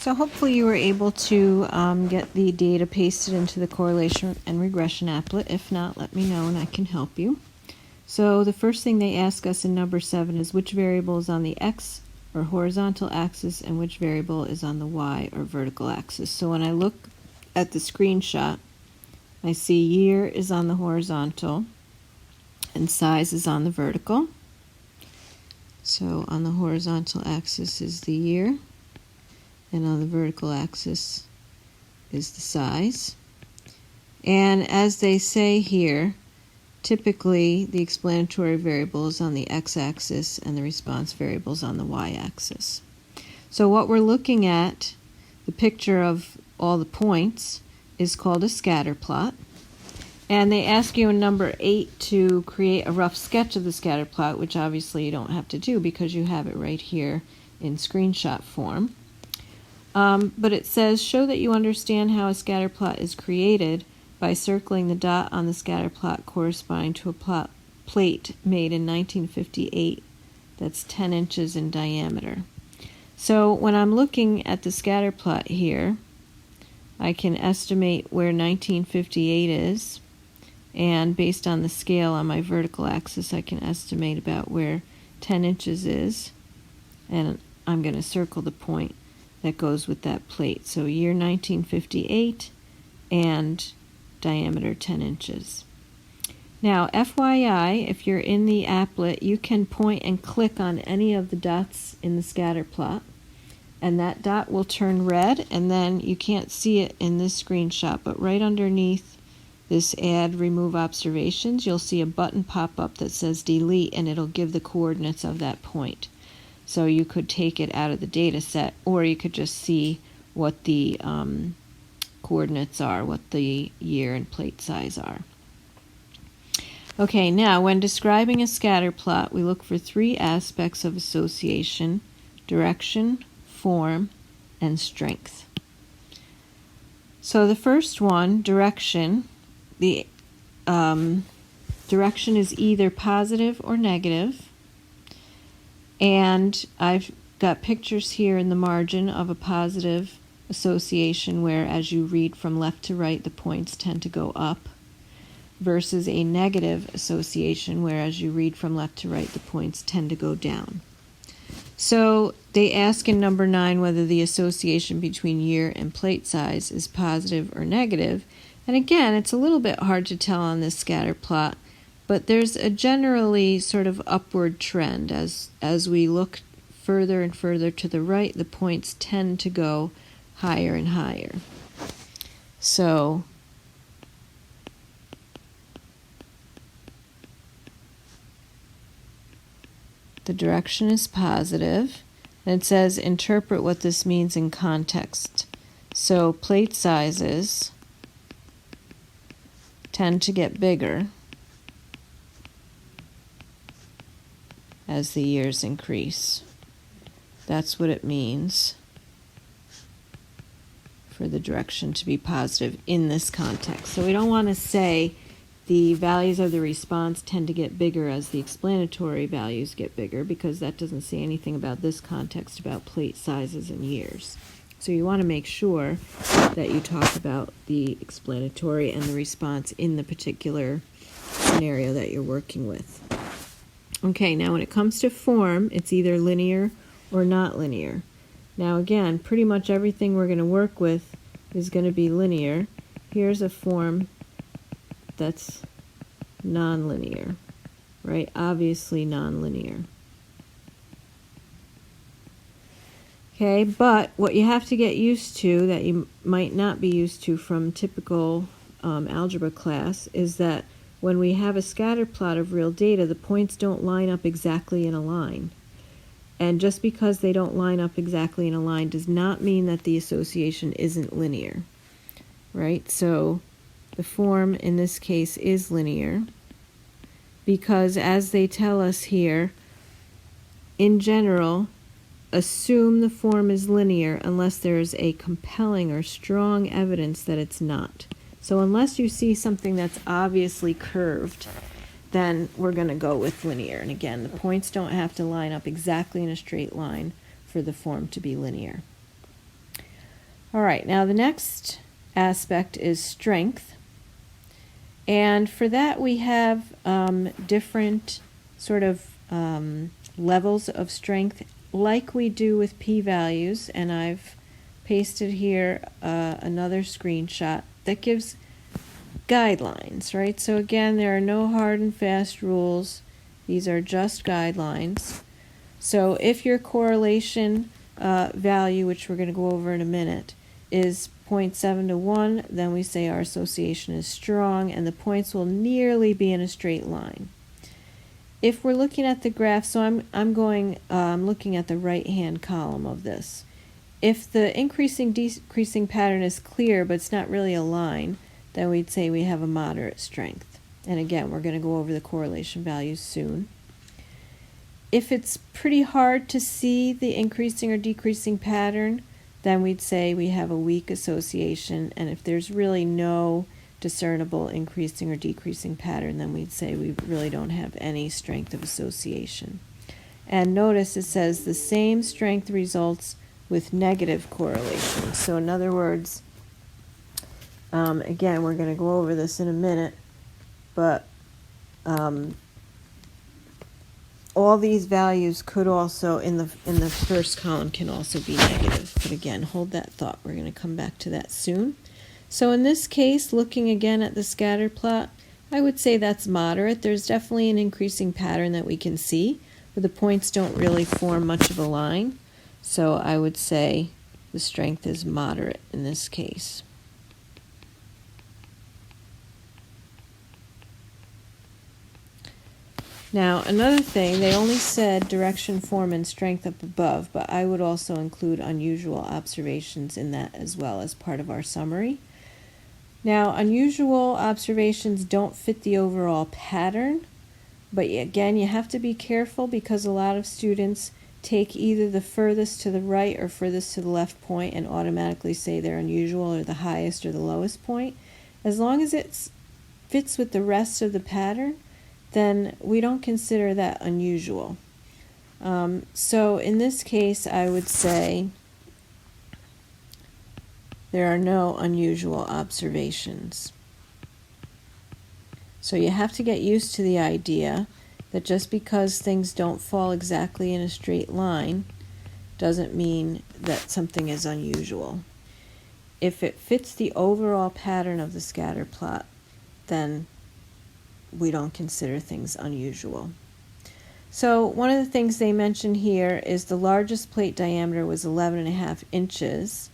So hopefully you were able to get the data pasted into the correlation and regression applet. If not, let me know and I can help you. So the first thing they ask us in number 7 is which variable is on the x or horizontal axis and which variable is on the y or vertical axis. So when I look at the screenshot, I see year is on the horizontal and size is on the vertical. So on the horizontal axis is the year, and on the vertical axis is the size. And as they say here, typically the explanatory variable is on the x-axis and the response variable is on the y-axis. So what we're looking at, the picture of all the points, is called a scatter plot. And they ask you in number 8 to create a rough sketch of the scatter plot, which obviously you don't have to do because you have it right here in screenshot form. But it says, show that you understand how a scatter plot is created by circling the dot on the scatter plot corresponding to a plate made in 1958 that's 10 inches in diameter. So when I'm looking at the scatter plot here, I can estimate where 1958 is, and based on the scale on my vertical axis, I can estimate about where 10 inches is, and I'm going to circle the point that goes with that plate. So year 1958 and diameter 10 inches. Now, FYI, if you're in the applet, you can point and click on any of the dots in the scatter plot, and that dot will turn red, and then you can't see it in this screenshot, but right underneath this add remove observations, you'll see a button pop up that says delete, and it'll give the coordinates of that point. So you could take it out of the data set, or you could just see what the coordinates are, what the year and plate size are. Okay, now when describing a scatter plot, we look for 3 aspects of association: direction, form, and strength. So the first one, direction, the direction is either positive or negative. And I've got pictures here in the margin of a positive association where as you read from left to right, the points tend to go up, versus a negative association where as you read from left to right, the points tend to go down. So they ask in number 9 whether the association between year and plate size is positive or negative. And again, it's a little bit hard to tell on this scatter plot, but there's a generally sort of upward trend. As we look further and further to the right, the points tend to go higher and higher. So the direction is positive, and it says interpret what this means in context. So plate sizes tend to get bigger as the years increase. That's what it means for the direction to be positive in this context. So we don't want to say the values of the response tend to get bigger as the explanatory values get bigger, because that doesn't say anything about this context about plate sizes and years. So you want to make sure that you talk about the explanatory and the response in the particular scenario that you're working with. Okay, now when it comes to form, it's either linear or not linear. Now again, pretty much everything we're going to work with is going to be linear. Here's a form that's nonlinear, right? Obviously nonlinear. Okay, but what you have to get used to that you might not be used to from typical algebra class is that when we have a scatter plot of real data, the points don't line up exactly in a line. And just because they don't line up exactly in a line does not mean that the association isn't linear, right? So the form in this case is linear because, as they tell us here, in general, assume the form is linear unless there is a compelling or strong evidence that it's not. So unless you see something that's obviously curved, then we're going to go with linear. And again, the points don't have to line up exactly in a straight line for the form to be linear. All right, now the next aspect is strength. And for that we have different sort of levels of strength like we do with p-values, and I've pasted here another screenshot that gives guidelines, right? So again, there are no hard and fast rules. These are just guidelines. So if your correlation value, which we're going to go over in a minute, is 0.7 to 1, then we say our association is strong, and the points will nearly be in a straight line. If we're looking at the graph, so I'm looking at the right-hand column of this. If the increasing decreasing pattern is clear, but it's not really a line, then we'd say we have a moderate strength. And again, we're going to go over the correlation values soon. If it's pretty hard to see the increasing or decreasing pattern, then we'd say we have a weak association, and if there's really no discernible increasing or decreasing pattern, then we'd say we really don't have any strength of association. And notice it says the same strength results with negative correlation. So in other words, again, we're going to go over this in a minute, but all these values could also, in the first column, can also be negative. But again, hold that thought. We're going to come back to that soon. So in this case, looking again at the scatter plot, I would say that's moderate. There's definitely an increasing pattern that we can see, but the points don't really form much of a line. So I would say the strength is moderate in this case. Now, another thing, they only said direction, form, and strength up above, but I would also include unusual observations in that as well as part of our summary. Now, unusual observations don't fit the overall pattern, but again, you have to be careful because a lot of students take either the furthest to the right or furthest to the left point and automatically say they're unusual or the highest or the lowest point. As long as it fits with the rest of the pattern, then we don't consider that unusual. So in this case, I would say there are no unusual observations. So you have to get used to the idea that just because things don't fall exactly in a straight line doesn't mean that something is unusual. If it fits the overall pattern of the scatter plot, then we don't consider things unusual. So one of the things they mention here is the largest plate diameter was 11.5 inches.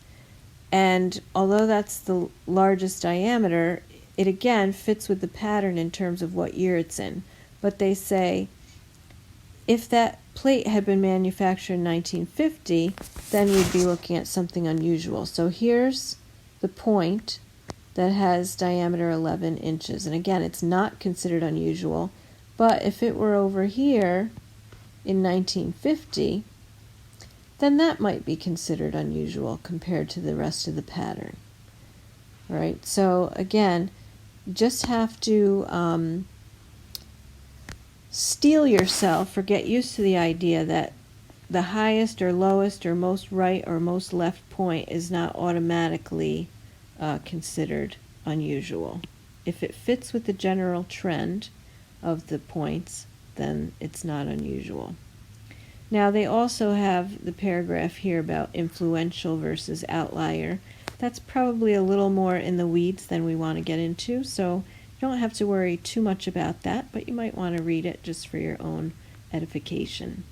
And although that's the largest diameter, it again fits with the pattern in terms of what year it's in. But they say if that plate had been manufactured in 1950, then we'd be looking at something unusual. So here's the point that has diameter 11 inches. And again, it's not considered unusual, but if it were over here in 1950, then that might be considered unusual compared to the rest of the pattern. All right, so again, just have to steel yourself or get used to the idea that the highest or lowest or most right or most left point is not automatically considered unusual. If it fits with the general trend of the points, then it's not unusual. Now they also have the paragraph here about influential versus outlier. That's probably a little more in the weeds than we want to get into, so you don't have to worry too much about that, but you might want to read it just for your own edification.